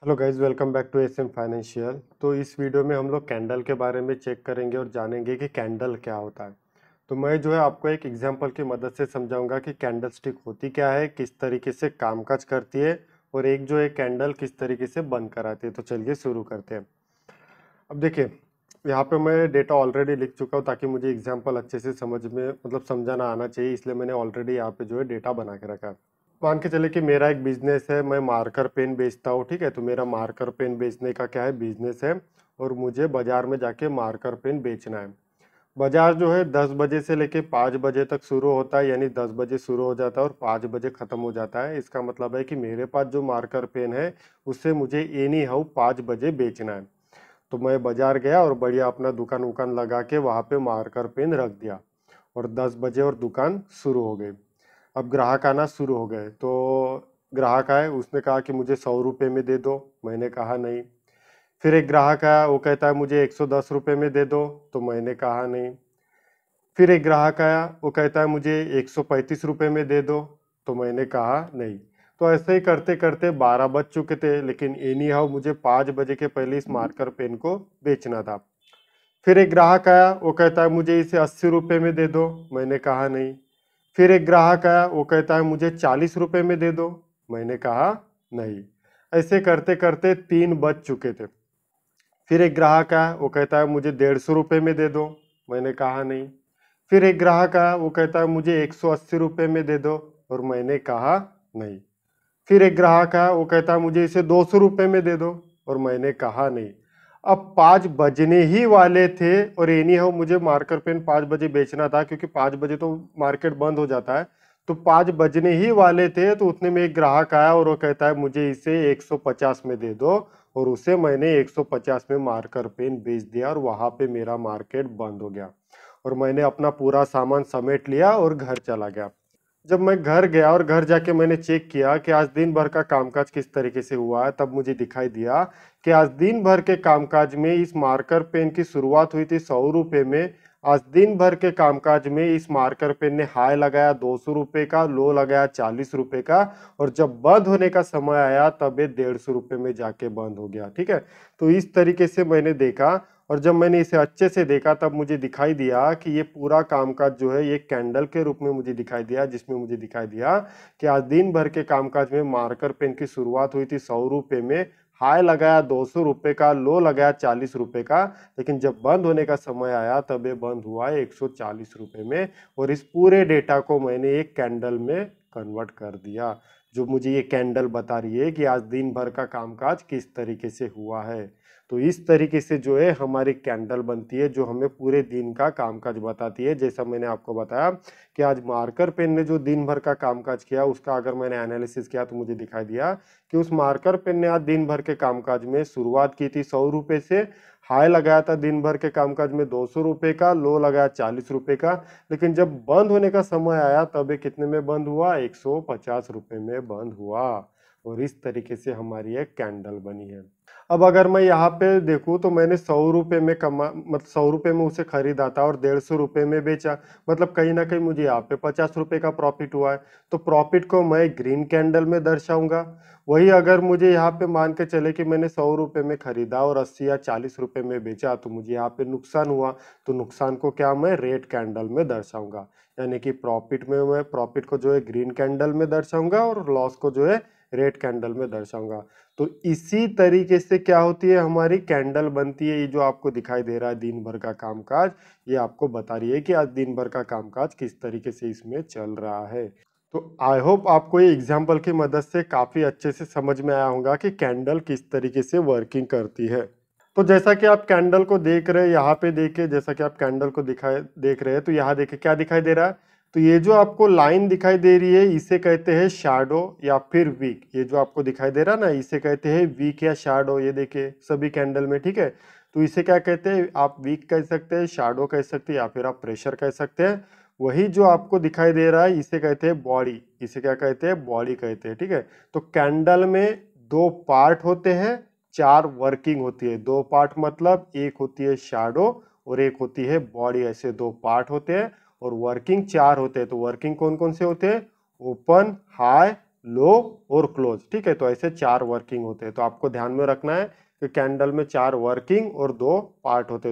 Hello guys, welcome back to SM financial. तो इस video में हम लोग कैंडल के बारे में चेक करेंगे और जानेंगे कि कैंडल क्या होता है। तो मैं जो है आपको एक एग्जांपल की मदद से समझाऊंगा कि कैंडल स्टिक होती क्या है, किस तरीके से कामकाज करती है और एक जो है कैंडल किस तरीके से बंद कराती है। तो चलिए शुरू करते हैं। अब देखिए, यहाँ पे मैं डेटा ऑलरेडी लिख चुका हूँ ताकि मुझे एग्जाम्पल अच्छे से समझ में समझाना आना चाहिए, इसलिए मैंने ऑलरेडी यहाँ पे जो है डेटा बना के रखा है। मान के चले कि मेरा एक बिजनेस है, मैं मार्कर पेन बेचता हूँ, ठीक है। तो मेरा मार्कर पेन बेचने का क्या है, बिजनेस है और मुझे बाजार में जाके मार्कर पेन बेचना है। बाजार जो है 10 बजे से लेके 5 बजे तक शुरू होता है, यानी 10 बजे शुरू हो जाता है और 5 बजे ख़त्म हो जाता है। इसका मतलब है कि मेरे पास जो मार्कर पेन है उससे मुझे एनी हाउ 5 बजे बेचना है। तो मैं बाजार गया और बढ़िया अपना दुकान उकान लगा के वहाँ पे मार्कर पेन रख दिया और 10 बजे और दुकान शुरू हो गई। अब ग्राहक आना शुरू हो गए। तो ग्राहक आए, उसने कहा कि मुझे 100 रुपये में दे दो। मैंने कहा नहीं। फिर एक ग्राहक आया, वो कहता है मुझे 110 रुपये में दे दो। तो मैंने कहा नहीं। फिर एक ग्राहक आया, वो कहता है मुझे 135 रुपये में दे दो। तो मैंने कहा नहीं। तो ऐसे ही करते करते 12 बज चुके थे, लेकिन एनी हाउ मुझे 5 बजे के पहले इस मार्कर पेन को बेचना था। फिर एक ग्राहक आया, वो कहता है मुझे इसे 80 रुपये में दे दो। मैंने कहा नहीं। फिर एक ग्राहक आया, वो कहता है मुझे 40 रुपये में दे दो। मैंने कहा नहीं। ऐसे करते करते 3 बज चुके थे। फिर एक ग्राहक आया, वो कहता है मुझे 150 रुपये में दे दो। मैंने कहा नहीं। फिर एक ग्राहक आया, वो कहता है मुझे 180 रुपये में दे दो और मैंने कहा नहीं। फिर एक ग्राहक आया, वो कहता है मुझे इसे 200 रुपये में दे दो और मैंने कहा नहीं। अब 5 बजने ही वाले थे और एनी हाउ मुझे मार्कर पेन 5 बजे बेचना था, क्योंकि 5 बजे तो मार्केट बंद हो जाता है। तो 5 बजने ही वाले थे, तो उतने में एक ग्राहक आया और वो कहता है मुझे इसे 150 में दे दो और उसे मैंने 150 में मार्कर पेन बेच दिया और वहां पे मेरा मार्केट बंद हो गया और मैंने अपना पूरा सामान समेट लिया और घर चला गया। जब मैं घर गया और घर जाके मैंने चेक किया कि आज दिन भर का कामकाज किस तरीके से हुआ है, तब मुझे दिखाई दिया कि आज दिन भर के कामकाज में इस मार्कर पेन की शुरुआत हुई थी 100 रुपये में। आज दिन भर के कामकाज में इस मार्कर पेन ने हाई लगाया 200 रुपये का, लो लगाया 40 रुपये का और जब बंद होने का समय आया तब ये 150 रुपये में जाके बंद हो गया, ठीक है। तो इस तरीके से मैंने देखा और जब मैंने इसे अच्छे से देखा तब मुझे दिखाई दिया कि ये पूरा कामकाज जो है ये कैंडल के रूप में मुझे दिखाई दिया, जिसमें मुझे दिखाई दिया कि आज दिन भर के कामकाज में मार्कर पेन की शुरुआत हुई थी 100 रुपये में, हाई लगाया 200 रुपये का, लो लगाया 40 रुपये का, लेकिन जब बंद होने का समय आया तब ये बंद हुआ 140 रुपये में। और इस पूरे डेटा को मैंने एक कैंडल में कन्वर्ट कर दिया, जो मुझे ये कैंडल बता रही है कि आज दिन भर का कामकाज किस तरीके से हुआ है। तो इस तरीके से जो है हमारी कैंडल बनती है, जो हमें पूरे दिन का कामकाज बताती है। जैसा मैंने आपको बताया कि आज मार्कर पेन ने जो दिन भर का कामकाज किया उसका अगर मैंने एनालिसिस किया तो मुझे दिखाई दिया कि उस मार्कर पेन ने आज दिन भर के कामकाज में शुरुआत की थी 100 रुपये से, हाई लगाया था दिन भर के कामकाज में 200 रुपये का, लो लगाया 40 रुपये का, लेकिन जब बंद होने का समय आया तब ये कितने में बंद हुआ, 150 रुपये में बंद हुआ। और इस तरीके से हमारी एक कैंडल बनी है। अब अगर मैं यहाँ पे देखूँ तो मैंने 100 रुपये में मतलब 100 रुपये में उसे खरीदा था और 150 रुपये में बेचा, मतलब कहीं ना कहीं मुझे यहाँ पे 50 रुपये का प्रॉफिट हुआ है। तो प्रॉफिट को मैं ग्रीन कैंडल में दर्शाऊंगा। वही अगर मुझे यहाँ पे मान के चले कि मैंने 100 रुपये में खरीदा और 80 या 40 रुपये में बेचा तो मुझे यहाँ पे नुकसान हुआ, तो नुकसान को क्या मैं रेड कैंडल में दर्शाऊंगा। यानी कि प्रॉफिट में मैं प्रॉफिट को जो है ग्रीन कैंडल में दर्शाऊंगा और लॉस को जो है रेड कैंडल में दर्शाऊंगा। तो इसी तरीके से क्या होती है, हमारी कैंडल बनती है। ये जो आपको दिखाई दे रहा है दिन भर का कामकाज, ये आपको बता रही है कि आज दिन भर का कामकाज किस तरीके से इसमें चल रहा है। तो आई होप आपको ये एग्जाम्पल की मदद से काफी अच्छे से समझ में आया होगा कि कैंडल किस तरीके से वर्किंग करती है। तो जैसा कि आप कैंडल को देख रहे हैं, यहाँ पे देखिए, जैसा कि आप कैंडल को देख रहे हैं, तो यहाँ देखिए क्या दिखाई दे रहा है। तो ये जो आपको लाइन दिखाई दे रही है इसे कहते हैं शैडो या फिर वीक। ये जो आपको दिखाई दे रहा है ना, इसे कहते हैं वीक या शैडो। ये देखिए सभी कैंडल में, ठीक है। तो इसे क्या कहते हैं, आप वीक कह सकते हैं, शैडो कह सकते हैं या फिर आप प्रेशर कह सकते हैं। वही जो आपको दिखाई दे रहा है इसे कहते हैं बॉडी। इसे क्या कहते हैं, बॉडी कहते हैं, ठीक है। तो कैंडल में 2 पार्ट होते हैं, 4 वर्किंग होती है। 2 पार्ट मतलब एक होती है शैडो और एक होती है बॉडी, ऐसे 2 पार्ट होते हैं और वर्किंग 4 होते हैं। तो वर्किंग कौन कौन से होते हैं, ओपन, हाई, लो और क्लोज। ठीक है, तो ऐसे 4 वर्किंग होते हैं। तो आपको ध्यान में रखना है कि कैंडल में 4 वर्किंग और 2 पार्ट होते हैं।